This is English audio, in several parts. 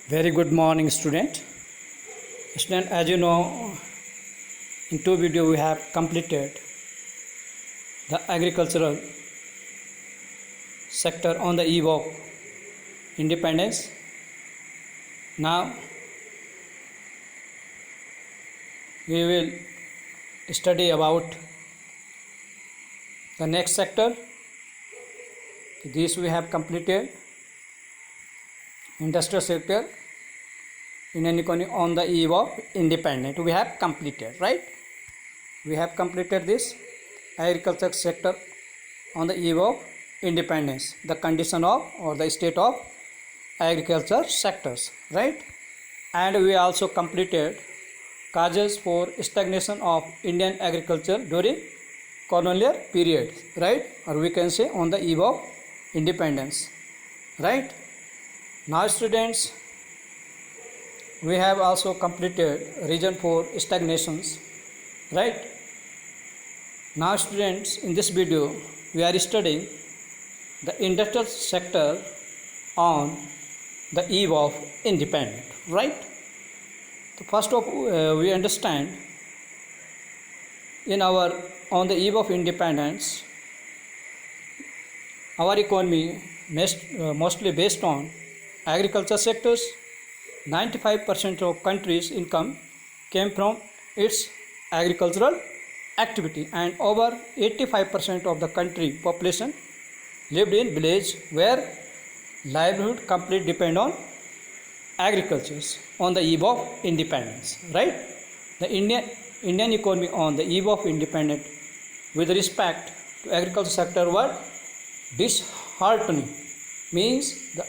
Very good morning, student. Student, as you know, in two video we have completed the agricultural sector on the eve of independence. Now we will study about the next sector. This we have completed industrial sector in an economy on the eve of independence. We have completed, right? We have completed this agriculture sector on the eve of independence, the condition of or the state of agriculture sectors, right? And we also completed causes for stagnation of Indian agriculture during colonial period, right? Or we can say on the eve of independence, right? Now students, we have also completed reason for stagnations, right? Now students, in this video we are studying the industrial sector on the eve of independence, right? So first of we understand in our on the eve of independence, our economy mostly based on agriculture sectors. 95% of country's income came from its agricultural activity, and over 85% of the country population lived in village where livelihood completely depend on agriculture on the eve of independence, right? The Indian economy on the eve of independence with respect to agriculture sector were disheartening, means the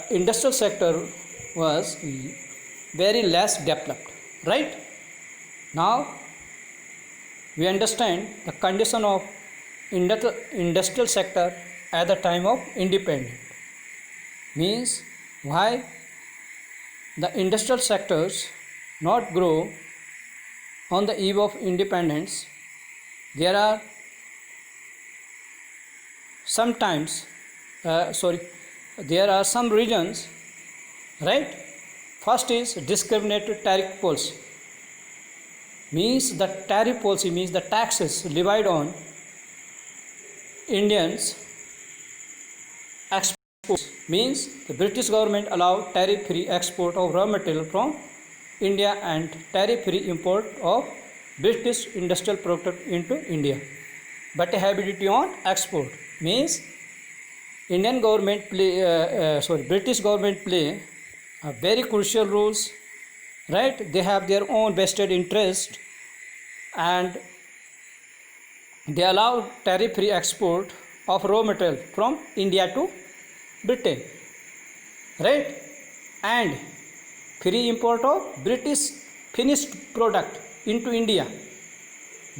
industrial sector was very less developed, right? Now we understand the condition of industrial sector at the time of independence, means why the industrial sectors not grow on the eve of independence. There are sometimes there are some reasons, right? First is discriminatory tariff policy, means the tariff policy means the taxes levied on Indians exports, means the British government allowed tariff free export of raw material from India and tariff free import of British industrial product into India, but a heavy duty on export, means Indian government British government play a very crucial roles, right? They have their own vested interest and they allow tariff-free export of raw material from India to Britain, right? And free import of British finished product into India,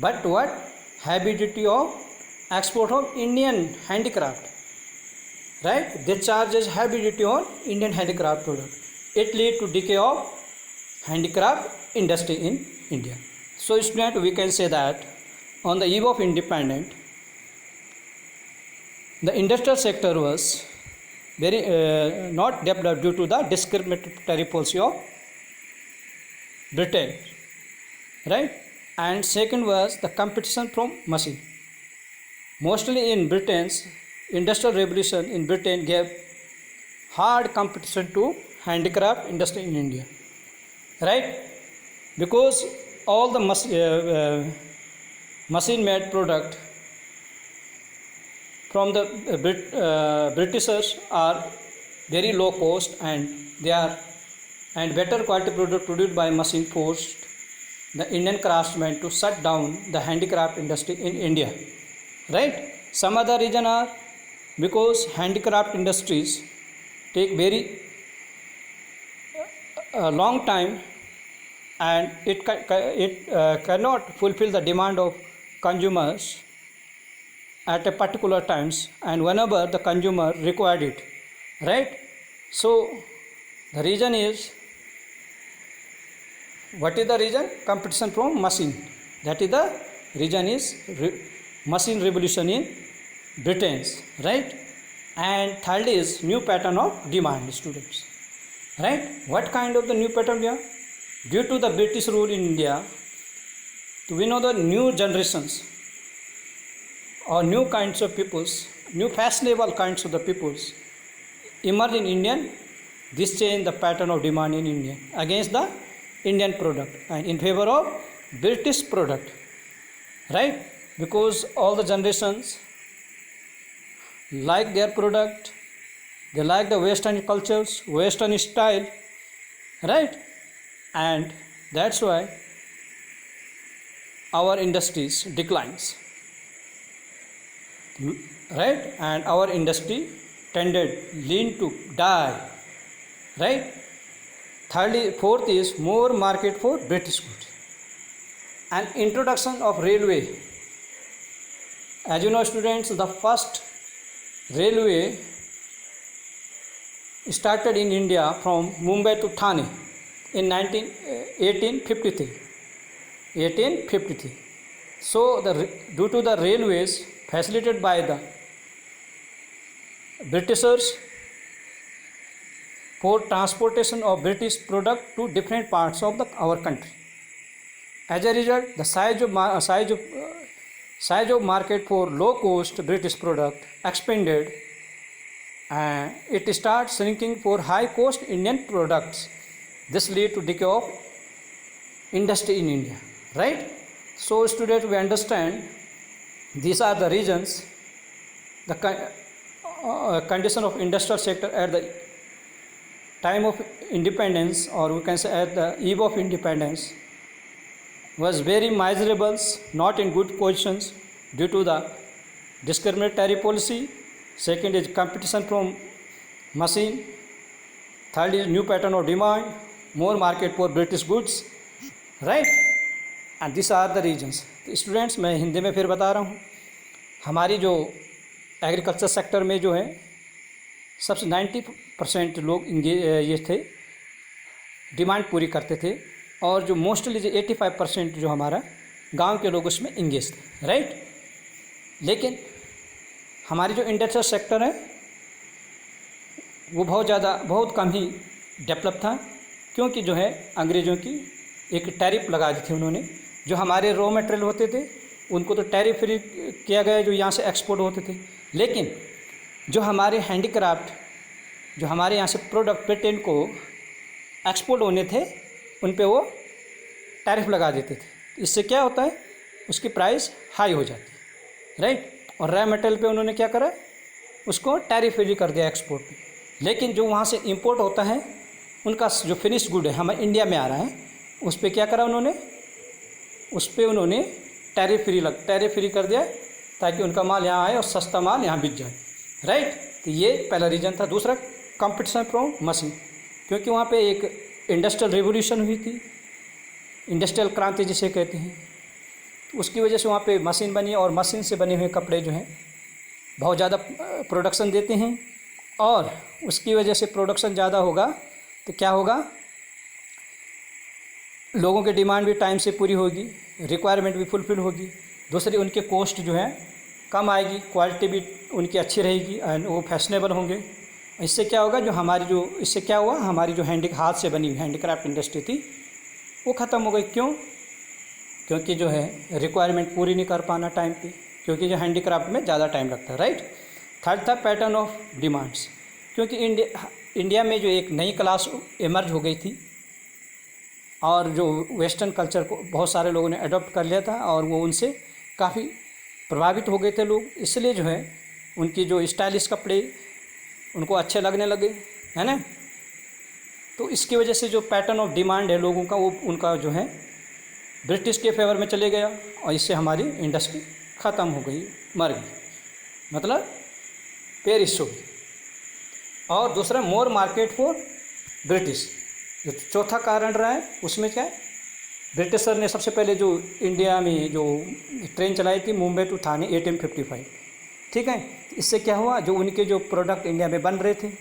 but what heavy duty of export of Indian handicraft, right? They charges heavy duty on Indian handicraft product. It lead to decay of handicraft industry in India. So student, we can say that on the eve of independence, the industrial sector was very not developed due to the discriminatory tariff policy of Britain, right? And second was the competition from machine. Mostly in Britain's industrial revolution in Britain gave hard competition to handicraft industry in India, right? Because all the machine made product from the Britishers are very low cost and they are and better quality product produced by machine forced the Indian craftsmen to shut down the handicraft industry in India, right? Some other reason are because handicraft industries take very long time and it cannot fulfill the demand of consumers at a particular times and whenever the consumer required it, right? So the reason is, what is the reason? Competition from machine. That is the reason is machine revolution in Britain, right? And third is new pattern of demand, students. Right? What kind of the new pattern here? Due to the British rule in India, we know the new generations or new kinds of peoples, new fashionable kinds of the peoples emerge in Indian. This change the pattern of demand in India against the Indian product and in favor of British product. Right? Because all the generations like their product, they like the Western cultures, Western style, right? And that's why our industries declines, right? And our industry lean to die, right? Thirdly, fourth is more market for British goods and introduction of railway. As you know, students, the first railway started in India from Mumbai to Thane in 1853. 1853. So, due to the railways facilitated by the Britishers for transportation of British product to different parts of our country. As a result, the size of market for low-cost British product expanded, and it starts shrinking for high-cost Indian products. This lead to decay of industry in India, right? So, students, we understand these are the reasons. The condition of industrial sector at the time of independence, or we can say at the eve of independence, was very miserable, not in good positions due to the discriminatory policy. Second is competition from machine. Third is new pattern of demand, more market for British goods, right? And these are the reasons. Students, मैं हिंदी में फिर बता रहा हूँ. हमारी जो agriculture sector में जो है सबसे 90% लोग ये थे, डिमांड पूरी करते थे, और जो मोस्टली जो 85% जो हमारा गांव के लोग उसमें इंगेज थे, राइट? लेकिन हमारी जो इंडस्ट्रियल सेक्टर है वो बहुत कम ही डेवलप था, क्योंकि जो है अंग्रेज़ों की एक टैरिफ लगा दी थी उन्होंने. जो हमारे रॉ मटेरियल होते थे उनको तो टैरिफ फ्री किया गया, जो यहाँ से एक्सपोर्ट होते थे. लेकिन जो हमारे हैंडीक्राफ्ट, जो हमारे यहाँ से प्रोडक्ट पेटेंट को एक्सपोर्ट होने थे, उन पे वो टैरिफ लगा देते थे. इससे क्या होता है, उसकी प्राइस हाई हो जाती है, राइट? और रॉ मटेरियल पे उन्होंने क्या करा, उसको टैरिफ फ्री कर दिया एक्सपोर्ट पे. लेकिन जो वहाँ से इंपोर्ट होता है, उनका जो फिनिश गुड है हमारे इंडिया में आ रहा है, उस पर क्या करा उन्होंने, उस पर उन्होंने टैरिफ फ्री कर दिया, ताकि उनका माल यहाँ आए और सस्ता माल यहाँ बिक जाए, राइट? तो ये पहला रीज़न था. दूसरा, कंपटीशन फ्रॉम मशीन, क्योंकि वहाँ पे एक इंडस्ट्रियल रिवोल्यूशन हुई थी, इंडस्ट्रियल क्रांति जिसे कहते हैं. तो उसकी वजह से वहाँ पे मशीन बनी, और मशीन से बने हुए कपड़े जो हैं बहुत ज़्यादा प्रोडक्शन देते हैं, और उसकी वजह से प्रोडक्शन ज़्यादा होगा तो क्या होगा, लोगों की डिमांड भी टाइम से पूरी होगी, रिक्वायरमेंट भी फुलफिल होगी. दूसरी, उनके कॉस्ट जो है कम आएगी, क्वालिटी भी उनकी अच्छी रहेगी, एंड वो फैशनेबल होंगे. इससे क्या होगा, इससे क्या हुआ, हमारी जो हाथ से बनी हुई हैंडीक्राफ्ट इंडस्ट्री थी वो ख़त्म हो गई. क्यों? क्योंकि जो है रिक्वायरमेंट पूरी नहीं कर पाना टाइम पे, क्योंकि जो हैंडीक्राफ्ट में ज़्यादा टाइम लगता है, राइट? थर्ड था पैटर्न ऑफ डिमांड्स, क्योंकि इंडिया में जो एक नई क्लास इमर्ज हो गई थी, और जो वेस्टर्न कल्चर को बहुत सारे लोगों ने अडॉप्ट कर लिया था, और वो उनसे काफ़ी प्रभावित हो गए थे लोग. इसलिए जो है उनकी जो स्टाइलिश कपड़े उनको अच्छे लगने लगे, है ना? तो इसकी वजह से जो पैटर्न ऑफ डिमांड है लोगों का, वो उनका जो है ब्रिटिश के फेवर में चले गया, और इससे हमारी इंडस्ट्री ख़त्म हो गई, मर गई, मतलब पेरिश हो गई. और दूसरा, मोर मार्केट फॉर ब्रिटिश. जो चौथा कारण रहा है उसमें क्या है, ब्रिटिशर ने सबसे पहले जो इंडिया में जो ट्रेन चलाई थी मुंबई टू थाने 1855, ठीक है? इससे क्या हुआ, जो उनके जो प्रोडक्ट इंडिया में बन रहे थे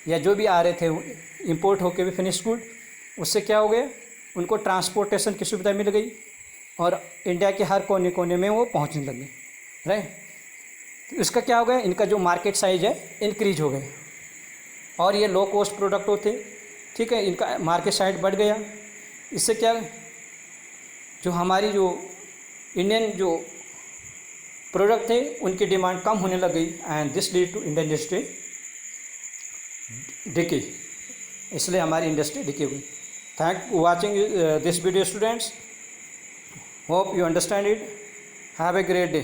या जो भी आ रहे थे इंपोर्ट होके भी फिनिश गुड, उससे क्या हो गया, उनको ट्रांसपोर्टेशन की सुविधा मिल गई, और इंडिया के हर कोने कोने में वो पहुंचने लगे, राइट? तो इसका क्या हो गया, इनका जो मार्केट साइज है इंक्रीज हो गए और ये लो कॉस्ट प्रोडक्ट होते, ठीक है, इनका मार्केट साइज बढ़ गया। इससे क्या, जो हमारी जो इंडियन जो प्रोडक्ट थे उनकी डिमांड कम होने लग गई and this lead to Indian industry decay, इसलिए हमारी इंडस्ट्री डिके हुई। Thank watching this video students, hope you understand it, have a great day.